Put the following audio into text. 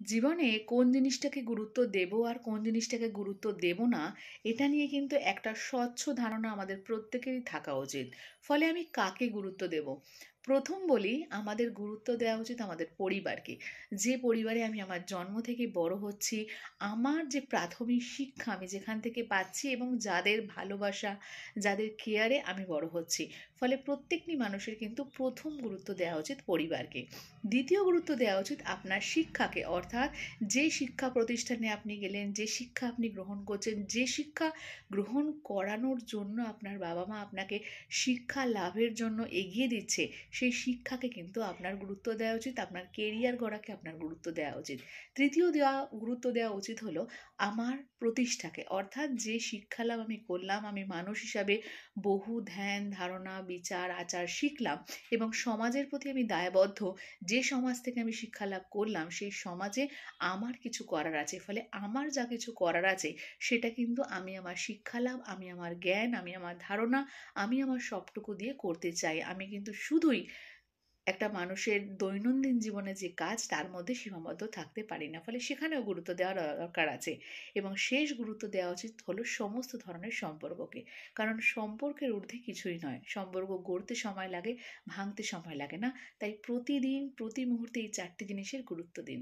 জীবনে কোন জিনিসটাকে গুরুত্ব দেব আর কোন জিনিসটাকে গুরুত্ব দেব না, এটা নিয়ে কিন্তু একটা স্বচ্ছ ধারণা আমাদের প্রত্যেকেরই থাকা উচিত। ফলে আমি কাকে গুরুত্ব দেব? প্রথম বলি, আমাদের গুরুত্ব দেওয়া উচিত আমাদের পরিবারকে। যে পরিবারে আমি আমার জন্ম থেকে বড় হচ্ছি, আমার যে প্রাথমিক শিক্ষা আমি যেখান থেকে পাচ্ছি এবং যাদের ভালোবাসা, যাদের কেয়ারে আমি বড় হচ্ছি। ফলে প্রত্যেকটি মানুষের কিন্তু প্রথম গুরুত্ব দেওয়া উচিত পরিবারকে। দ্বিতীয় গুরুত্ব দেওয়া উচিত আপনার শিক্ষাকে, অর্থাৎ যে শিক্ষা প্রতিষ্ঠানে আপনি গেলেন, যে শিক্ষা আপনি গ্রহণ করছেন, যে শিক্ষা গ্রহণ করানোর জন্য আপনার বাবা মা আপনাকে শিক্ষা লাভের জন্য এগিয়ে দিচ্ছে, সেই শিক্ষাকে কিন্তু আপনার গুরুত্ব দেওয়া উচিত। আপনার কেরিয়ার গড়াকে আপনার গুরুত্ব দেওয়া উচিত। তৃতীয় গুরুত্ব দেওয়া উচিত হলো আমার প্রতিষ্ঠাকে, অর্থাৎ যে শিক্ষা লাভ আমি করলাম, আমি মানুষ হিসাবে বহু ধ্যান ধারণা বিচার আচার শিখলাম এবং সমাজের প্রতি আমি দায়বদ্ধ। যে সমাজ থেকে আমি শিক্ষা লাভ করলাম, সেই সমাজে আমার কিছু করার আছে। ফলে আমার যা কিছু করার আছে, সেটা কিন্তু আমি আমার শিক্ষা লাভ, আমি আমার জ্ঞান, আমি আমার ধারণা, আমি আমার সবটুকু দিয়ে করতে চাই। আমি কিন্তু শুধুই একটা মানুষের দৈনন্দিন জীবনে যে কাজ, তার মধ্যে সীমাবদ্ধ থাকতে পারি না। ফলে সেখানেও গুরুত্ব দেওয়ার দরকার আছে। এবং শেষ গুরুত্ব দেওয়া উচিত হলো সমস্ত ধরনের সম্পর্ককে। কারণ সম্পর্কের ঊর্ধ্বে কিছুই নয়। সম্পর্ক গড়তে সময় লাগে, ভাঙতে সময় লাগে না। তাই প্রতিদিন প্রতি মুহূর্তে এই ৪টি জিনিসের গুরুত্ব দিন।